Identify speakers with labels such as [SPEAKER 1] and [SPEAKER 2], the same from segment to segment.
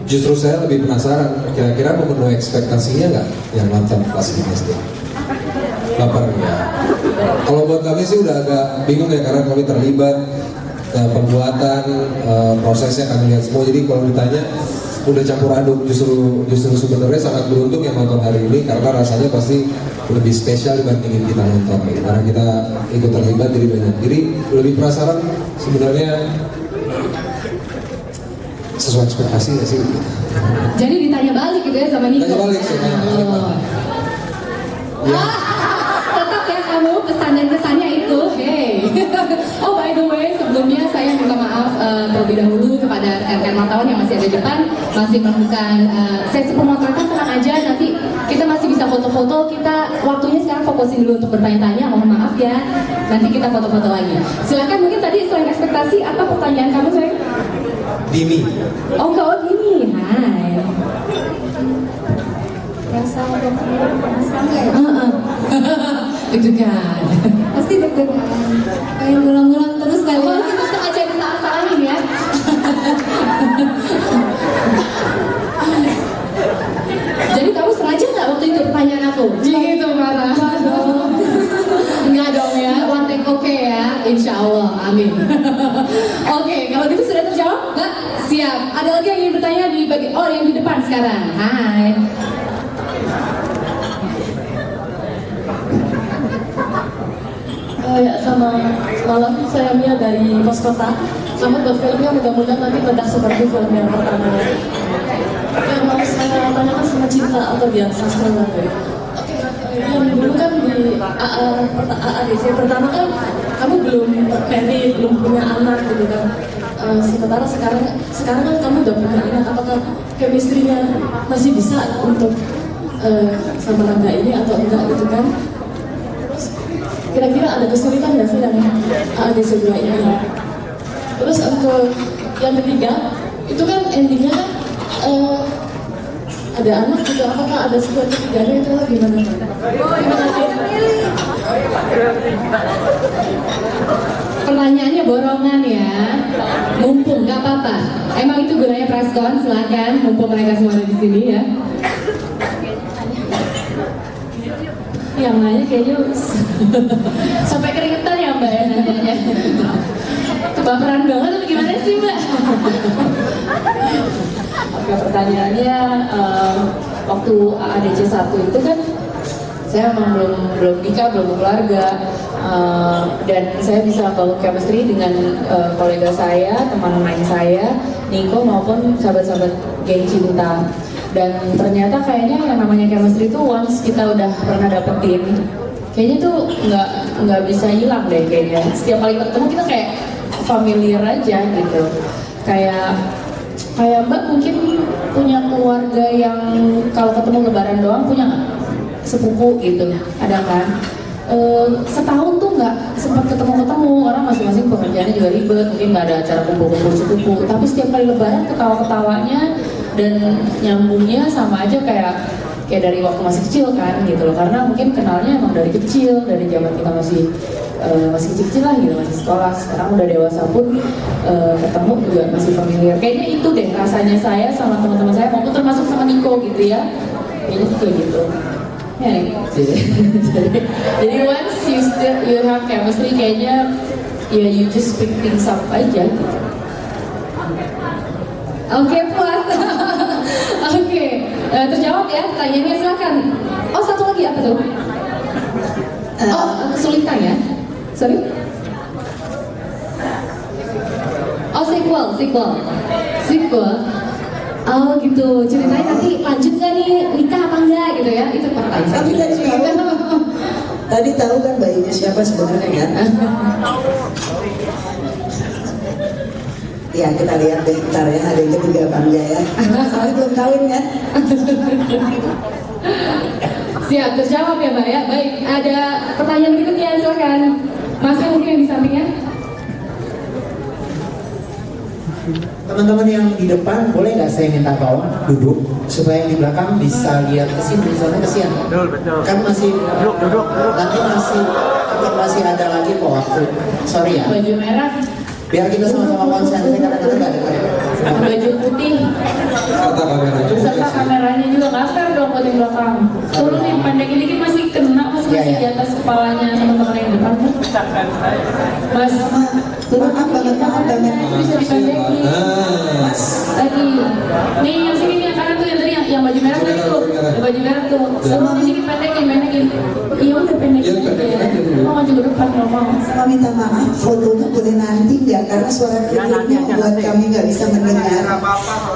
[SPEAKER 1] justru saya lebih penasaran, kira-kira memenuhi ekspektasinya nggak yang nonton pas ini SD? Lapar ya. Kalau buat kami sih udah agak bingung ya, karena kami terlibat pembuatan, prosesnya kami lihat semua. Jadi kalau ditanya udah campur aduk, justru sebenarnya sangat beruntung yang nonton hari ini, karena rasanya pasti lebih spesial dibandingin kita nonton, karena kita ikut terlibat jadi banyak. Jadi lebih penasaran sebenarnya sesuai ekspektasi ya sih.
[SPEAKER 2] Jadi ditanya balik gitu ya sama Niko?
[SPEAKER 1] Tanya balik sih, tanya balik. Ya.
[SPEAKER 2] Tetap ya kamu pesan dan kesannya itu, hey. Oh by the way, sebelumnya saya minta maaf terlebih dahulu kepada rekan-rekan wartawan yang masih ada di depan, masih melakukan sesi pemotretan. Tenang aja, nanti kita masih bisa foto-foto. Kita waktunya sekarang fokusin dulu untuk bertanya-tanya. Mohon maaf ya, nanti kita foto-foto lagi. Silakan, mungkin tadi selain ekspektasi, apa pertanyaan kamu, sayang?
[SPEAKER 1] Dini.
[SPEAKER 2] Oh, Dini. Hai.
[SPEAKER 3] Rasa deg-degan panas banget ya?
[SPEAKER 2] Deg-degan.
[SPEAKER 3] Pasti deg-degan. Pengen ngulang-ngulang terus kali
[SPEAKER 2] Oh,
[SPEAKER 3] ya?
[SPEAKER 2] kita sengaja disalah-salahin ya. Jadi kamu sengaja nggak waktu itu pertanyaan aku? Gitu marah. Enggak dong ya, one take oke ya, insya Allah, amin. Oke, kalau gitu sudah terjawab? Nggak? Siap. Ada lagi yang ingin bertanya di yang di depan sekarang. Hai.
[SPEAKER 4] Ya, sama malam saya Mia dari Pos Kota. Selamat buat filmnya, mudah-mudahan nanti meledak seperti film yang pertama. Yang mau saya tanyakan sama Cinta atau biar sastra lagi. Oke, yang dulu kan di AADC pertama kan kamu belum married, belum punya anak gitu kan. Sementara sekarang kan kamu udah punya anak, apakah chemistry-nya masih bisa untuk sama Rangga ini atau enggak gitu kan? Kira-kira ada kesulitan nggak sih dengan AADC 2 ini? Terus untuk yang ketiga, itu kan endingnya kan ada anak juga, apakah ada sebuah ketiganya itu gimana? Terima kasih.
[SPEAKER 2] Pertanyaannya borongan ya, mumpung nggak apa-apa. Emang itu gunanya preskon, silakan. Mumpung mereka semua ada di sini ya. Yang nanya kayaknya sampai keringetan ya Mbak ya nanyanya. Kebaperan banget atau gimana sih Mbak?
[SPEAKER 4] Oke, pertanyaannya waktu AADC 1 itu kan saya emang belum nikah, belum berkeluarga, dan saya bisa bangun chemistry dengan kolega saya, teman main saya, Niko maupun sahabat-sahabat geng Cinta. Dan ternyata kayaknya yang namanya chemistry itu once kita udah pernah dapetin, kayaknya tuh nggak bisa hilang deh kayaknya. Setiap kali ketemu kita kayak familiar aja gitu. Kayak Mbak mungkin punya keluarga yang kalau ketemu lebaran doang punya nggak? Sepupu gitu, ada kan? Setahun tuh nggak sempat ketemu orang, masing-masing pekerjaannya juga ribet, mungkin nggak ada acara kumpul-kumpul sepupu. Tapi setiap kali lebaran ketawa-ketawanya dan nyambungnya sama aja kayak dari waktu masih kecil kan gitu loh, karena mungkin kenalnya emang dari kecil, dari zaman kita masih kecil-kecil lah gitu, masih sekolah. Sekarang udah dewasa pun ketemu juga masih familiar. Kayaknya itu deh rasanya saya sama teman-teman saya, maupun termasuk sama Niko gitu ya. Kayaknya tuh kayak gitu. Ya, jadi once you have chemistry, kayaknya ya you just pick things up aja.
[SPEAKER 2] Oke, puas. Oke, terjawab ya pertanyaannya, silakan. Oh, satu lagi apa tuh? Oh, kesulitan ya? Sorry? Oh, sequel. Oh gitu, ceritanya nanti lanjut gak nih, nikah apa enggak gitu ya? Itu pertanyaan.
[SPEAKER 5] Tapi tadi tahu kan bayinya siapa sebenarnya kan? Ya kita lihat deh ntar ya, ada yang ketiga apa enggak ya? Soalnya belum kawin kan?
[SPEAKER 2] Siap, terjawab ya Mbak ya. Baik, ada pertanyaan berikutnya, silakan. Masih mungkin yang di sampingnya?
[SPEAKER 6] Teman-teman yang di depan boleh nggak saya minta tolong duduk supaya yang di belakang bisa lihat ke sini, misalnya kesian.
[SPEAKER 7] Betul.
[SPEAKER 6] Kan masih
[SPEAKER 7] Duduk.
[SPEAKER 6] nanti masih ada lagi kok waktu. Sorry ya.
[SPEAKER 4] Baju merah
[SPEAKER 6] Biar kita sama-sama konsen, saya kadang-kadang nggak dengar.
[SPEAKER 4] Pakai baju putih,
[SPEAKER 1] Kata kamera juga.
[SPEAKER 4] beserta kameranya juga nggak fair dong buat yang belakang. Turunin pendekin dikit masih kena, masih
[SPEAKER 6] Iya,
[SPEAKER 4] masih
[SPEAKER 6] iya.
[SPEAKER 4] di atas kepalanya teman-teman yang depan. Mas,
[SPEAKER 5] Maaf banget, maaf banget.
[SPEAKER 4] bisa dipendekin.
[SPEAKER 1] Nah,
[SPEAKER 4] Lagi, nih yang sini nih yang kanan tuh yang tadi yang baju merah tadi tuh, yang baju merah tuh. Semua dikit pendekin. Iya udah pendekin
[SPEAKER 1] Iya, pendekin aja
[SPEAKER 4] aja.
[SPEAKER 1] dulu.
[SPEAKER 4] Mau maju ke depan nggak mau.
[SPEAKER 5] Sama minta maaf, fotonya boleh nanti nggak? Karena suara kritiknya membuat kami nggak bisa mendengar.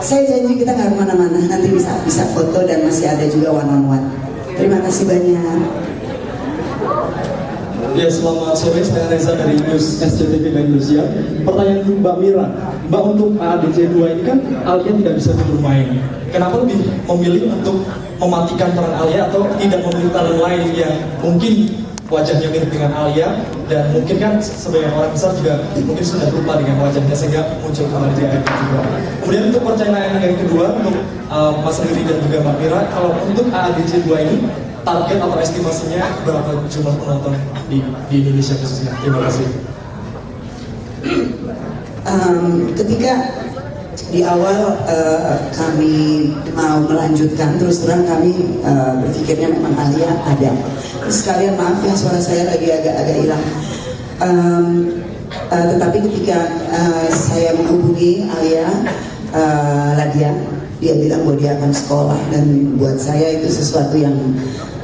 [SPEAKER 5] Saya janji kita nggak kemana-mana, nanti bisa foto dan masih ada juga one on one. Terima kasih banyak.
[SPEAKER 7] Ya, selamat sore, saya Reza dari News SCTV Indonesia. Pertanyaan untuk Mbak Mira, Mbak, untuk AADC 2 ini kan Alia tidak bisa bermain. Kenapa lebih memilih untuk mematikan peran Alia atau tidak memilih talent lain yang mungkin wajahnya mirip dengan Alia dan mungkin kan sebagian orang besar juga mungkin sudah lupa dengan wajahnya sehingga muncul kembali di akhir juga. Kemudian untuk pertanyaan yang kedua untuk Mas Riri dan juga Mbak Mira, kalau untuk AADC 2 ini target atau estimasinya berapa jumlah penonton di Indonesia khususnya? Terima kasih.
[SPEAKER 5] Ketika di awal kami mau melanjutkan, terus terang kami berpikirnya memang Alia ada. Terus sekalian maaf ya suara saya lagi agak hilang. Tetapi ketika saya menghubungi Alia Ladia, dia bilang bahwa dia akan sekolah, dan buat saya itu sesuatu yang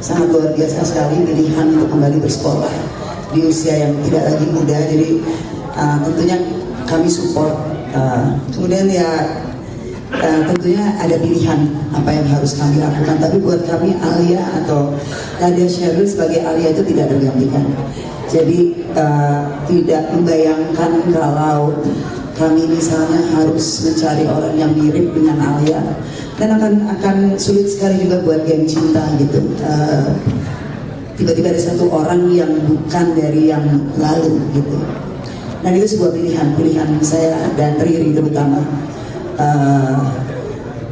[SPEAKER 5] sangat luar biasa sekali, pilihan untuk kembali bersekolah di usia yang tidak lagi muda. Jadi tentunya kami support. Kemudian ya tentunya ada pilihan apa yang harus kami lakukan. Tapi buat kami Alia atau Ladia Sheryl sebagai Alia itu tidak tergantikan. Jadi tidak membayangkan kalau kami misalnya harus mencari orang yang mirip dengan Alia, dan akan sulit sekali juga buat geng cinta gitu. Tiba-tiba ada satu orang yang bukan dari yang lalu gitu. Dan itu sebuah pilihan saya dan Riri terutama.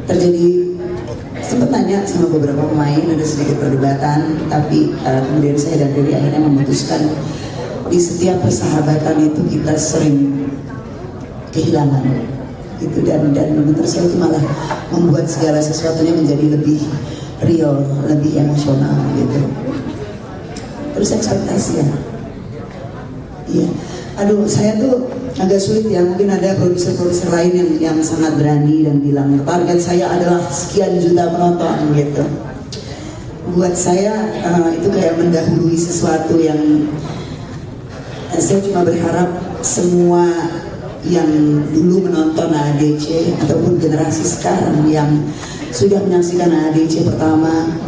[SPEAKER 5] Terjadi sempat tanya sama beberapa pemain, ada sedikit perdebatan, tapi kemudian saya dan Riri akhirnya memutuskan di setiap persahabatan itu kita sering kehilangan gitu, dan menurut saya itu malah membuat segala sesuatunya menjadi lebih real, lebih emosional gitu. Terus ekspektasi ya, iya. Aduh, saya tuh agak sulit ya. Mungkin ada produser-produser lain yang sangat berani dan bilang target saya adalah sekian juta penonton gitu. Buat saya itu kayak mendahului sesuatu yang saya cuma berharap semua yang dulu menonton AADC ataupun generasi sekarang yang sudah menyaksikan AADC pertama,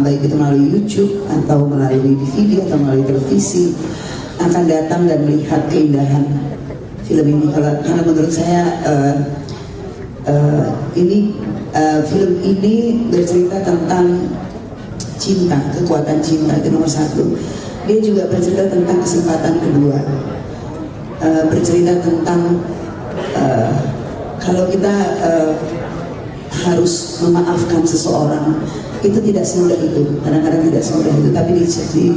[SPEAKER 5] baik itu melalui YouTube atau melalui DVD atau melalui televisi, akan datang dan melihat keindahan film ini. Karena menurut saya film ini bercerita tentang cinta, kekuatan cinta itu nomor satu. Dia juga bercerita tentang kesempatan kedua, bercerita tentang kalau kita harus memaafkan seseorang itu tidak semudah itu, kadang-kadang tidak semudah itu, tapi di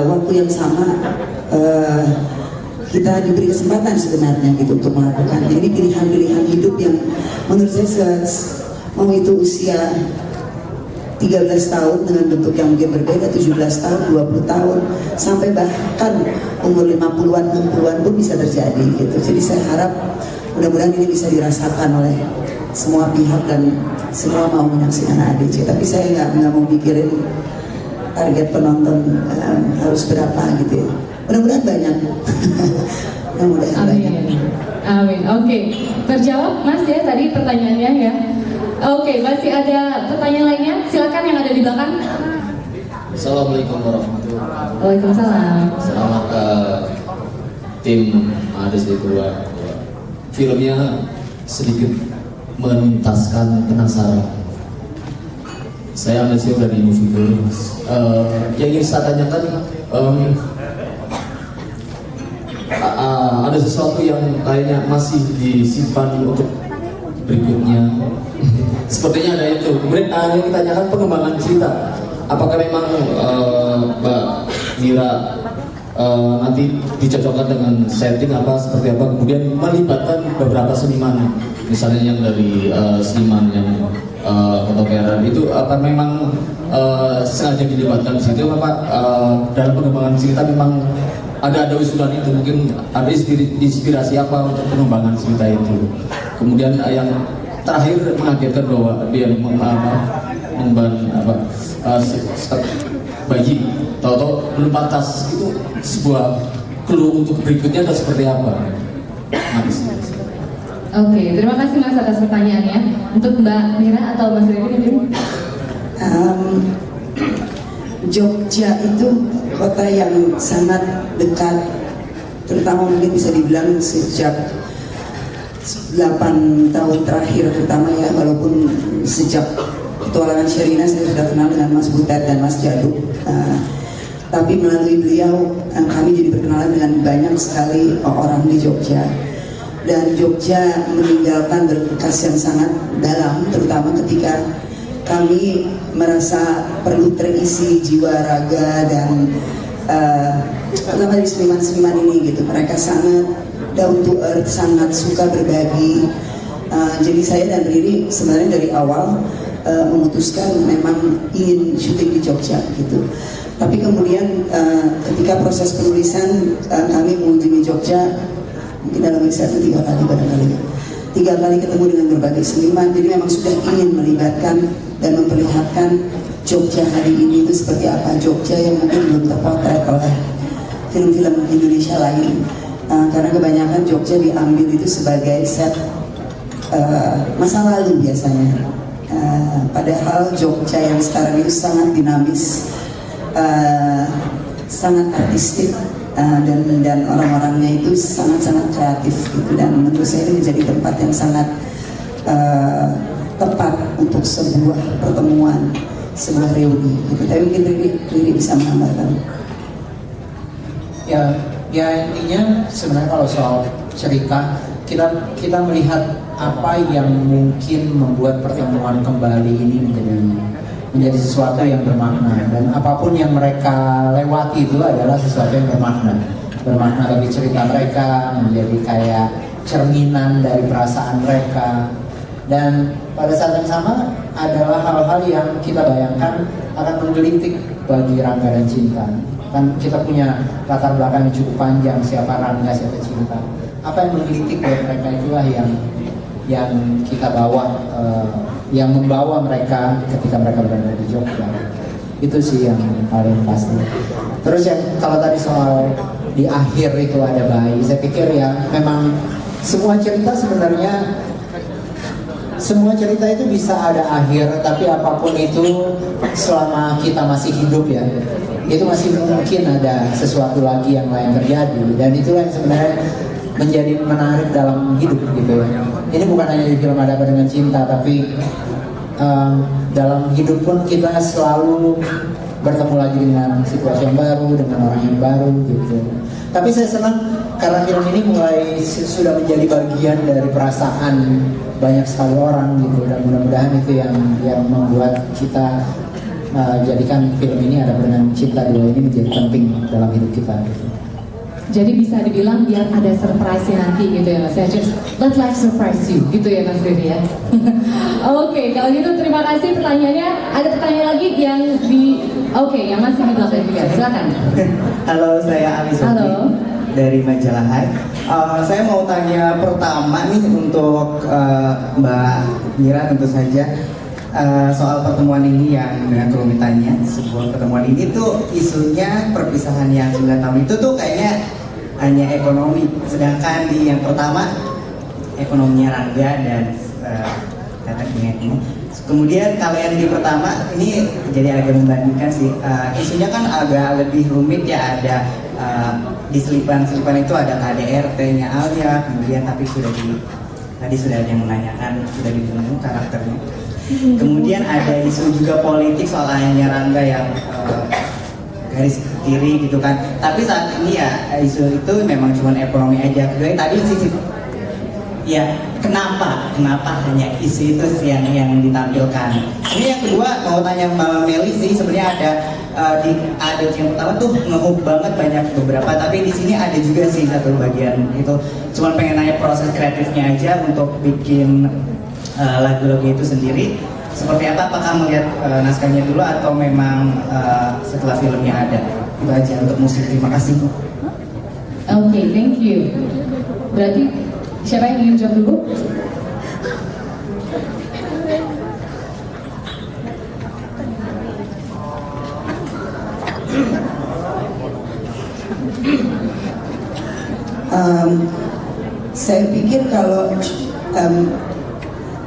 [SPEAKER 5] waktu yang sama kita diberi kesempatan sebenarnya gitu untuk melakukan. Jadi pilihan-pilihan hidup yang menurut saya mau itu usia 13 tahun dengan bentuk yang mungkin berbeda, 17 tahun, 20 tahun, sampai bahkan umur 50-an, 60-an pun bisa terjadi gitu. Jadi saya harap mudah-mudahan ini bisa dirasakan oleh semua pihak dan semua mau menyaksikan AADC. Tapi saya nggak mau mikirin target penonton harus berapa gitu ya. Mudah-mudahan banyak. Mudah-mudahan banyak.
[SPEAKER 2] Amin. Oke, terjawab Mas ya tadi pertanyaannya ya. Oke, masih ada pertanyaan lainnya? Silakan yang ada di belakang.
[SPEAKER 8] Assalamualaikum warahmatullahi wabarakatuh.
[SPEAKER 2] Waalaikumsalam.
[SPEAKER 8] Selamat ke tim AADC 2. Filmnya sedikit menuntaskan penasaran. Saya Amnesio dari Movie. Yang ingin saya tanyakan, ada sesuatu yang kayaknya masih disimpan untuk berikutnya. Sepertinya ada itu. Kemudian yang ditanyakan pengembangan cerita. Apakah memang Mbak Mira nanti dicocokkan dengan setting apa seperti apa, kemudian melibatkan beberapa seniman, misalnya yang dari seniman yang kontemporer itu apa memang sengaja dilibatkan di situ apa dalam pengembangan cerita memang ada usulan itu, mungkin ada inspirasi apa untuk pengembangan cerita itu. Kemudian yang terakhir mengagetkan bahwa dia mengemban bayi, tahu-tahu belum pantas, itu sebuah clue untuk berikutnya atau seperti apa?
[SPEAKER 2] Oke, terima kasih Mas atas pertanyaannya. Untuk Mbak Mira atau Mas Riri mungkin?
[SPEAKER 5] Jogja itu kota yang sangat dekat, terutama mungkin bisa dibilang sejak 8 tahun terakhir terutama ya, walaupun sejak petualangan Sherina saya sudah kenal dengan Mas Butet dan Mas Jadu, tapi melalui beliau kami jadi berkenalan dengan banyak sekali orang di Jogja, dan Jogja meninggalkan berbekas yang sangat dalam, terutama ketika kami merasa perlu terisi jiwa raga dan terutama dari seniman-seniman ini gitu. Mereka sangat down to earth, sangat suka berbagi. Jadi saya dan Riri sebenarnya dari awal memutuskan memang ingin syuting di Jogja gitu. Tapi kemudian ketika proses penulisan kami mengunjungi Jogja mungkin dalam riset 3 kali barangkali. 3 kali ketemu dengan berbagai seniman, jadi memang sudah ingin melibatkan dan memperlihatkan Jogja hari ini itu seperti apa, Jogja yang mungkin belum terpotret oleh film-film Indonesia lain, karena kebanyakan Jogja diambil itu sebagai set masa lalu biasanya, padahal Jogja yang sekarang itu sangat dinamis, sangat artistik, dan orang-orangnya itu sangat-sangat kreatif gitu, dan menurut saya ini menjadi tempat yang sangat tepat untuk sebuah pertemuan, sebuah reuni gitu. Tapi mungkin Riri bisa menambahkan.
[SPEAKER 6] Ya intinya sebenarnya kalau soal cerita kita melihat apa yang mungkin membuat pertemuan kembali ini menjadi sesuatu yang bermakna, dan apapun yang mereka lewati itu adalah sesuatu yang bermakna bagi cerita mereka, menjadi kayak cerminan dari perasaan mereka, dan pada saat yang sama adalah hal-hal yang kita bayangkan akan menggelitik bagi Rangga dan Cinta. Kan kita punya latar belakang yang cukup panjang, siapa Rangga, siapa Cinta, apa yang menggelitik buat mereka itulah yang kita bawa, yang membawa mereka ketika mereka berada di Jogja. Itu sih yang paling pasti. Terus yang kalau tadi soal di akhir itu ada bayi, saya pikir ya memang semua cerita sebenarnya, semua cerita itu bisa ada akhir, tapi apapun itu selama kita masih hidup ya, itu masih mungkin ada sesuatu lagi yang lain terjadi, dan itulah yang sebenarnya menjadi menarik dalam hidup gitu ya. Ini bukan hanya di film Ada Apa Dengan Cinta, tapi dalam hidup pun kita selalu bertemu lagi dengan situasi yang baru, dengan orang yang baru gitu. Tapi saya senang karena film ini mulai sudah menjadi bagian dari perasaan banyak sekali orang gitu, dan mudah-mudahan itu yang membuat kita jadikan film ini Ada Apa Dengan Cinta 2 ini menjadi penting dalam hidup kita gitu.
[SPEAKER 2] Jadi bisa dibilang biar ada surprise-nya nanti gitu ya Mas ya, just let life surprise you gitu ya Mas Riri ya. Oke, kalau gitu terima kasih pertanyaannya. Ada pertanyaan lagi yang yang masih di belakang juga, silakan.
[SPEAKER 9] Halo, saya Ali Sofi.
[SPEAKER 2] Halo.
[SPEAKER 9] Dari Majalah Hai. Saya mau tanya pertama nih untuk Mbak Mira tentu saja, soal pertemuan ini yang dengan kerumitannya. Sebuah pertemuan ini tuh isunya perpisahan yang 9 tahun itu tuh kayaknya hanya ekonomi, sedangkan di yang pertama ekonominya Rangga dan Tata ini. Kemudian kalau yang di pertama ini jadi agak membandingkan sih, isunya kan agak lebih rumit ya, ada di selipan itu ada KDRT-nya Alia, kemudian tapi tadi sudah ada yang menanyakan, sudah dibunuh karakternya. Kemudian ada isu juga politik soal ayahnya Rangga yang garis kiri gitu kan. Tapi saat ini ya isu itu memang cuma ekonomi aja. Kedua tadi sisi ya kenapa hanya isu itu sih yang ditampilkan. Ini yang kedua mau tanya Mbak Meli sih, sebenarnya ada di adegan yang pertama tuh nge-hook banget banyak beberapa, tapi di sini ada juga sih satu bagian itu cuma pengen nanya proses kreatifnya aja untuk bikin lagu-lagu itu sendiri seperti apa, apakah melihat naskahnya dulu atau memang setelah filmnya ada? Itu aja untuk musik. Terima kasih.
[SPEAKER 4] Oke, thank you. Berarti siapa yang ingin jawab dulu?
[SPEAKER 5] Saya pikir kalau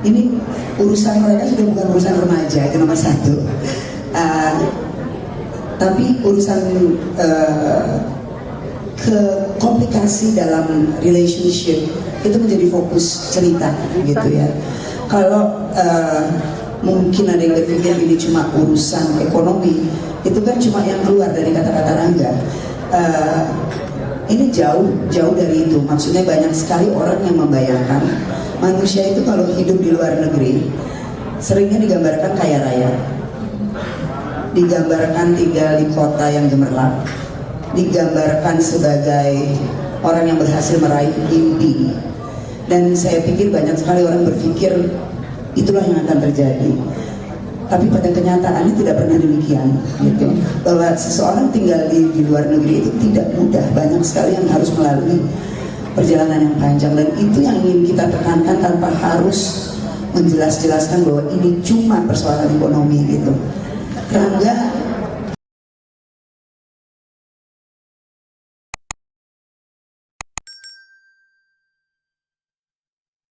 [SPEAKER 5] ini urusan mereka sudah bukan urusan remaja, itu nomor satu. Tapi urusan ke komplikasi dalam relationship itu menjadi fokus cerita gitu ya. Kalau mungkin ada yang berpikir ini cuma urusan ekonomi, itu kan cuma yang keluar dari kata-kata Rangga. Ini jauh dari itu. Maksudnya banyak sekali orang yang membayangkan manusia itu kalau hidup di luar negeri seringnya digambarkan kaya raya, digambarkan tinggal di kota yang gemerlap, digambarkan sebagai orang yang berhasil meraih mimpi. Dan saya pikir banyak sekali orang berpikir itulah yang akan terjadi. Tapi pada kenyataannya tidak pernah demikian, gitu. Bahwa seseorang tinggal di luar negeri itu tidak mudah, banyak sekali yang harus melalui perjalanan yang panjang, dan itu yang ingin kita tekankan tanpa harus menjelaskan bahwa ini cuma persoalan ekonomi gitu. Rangga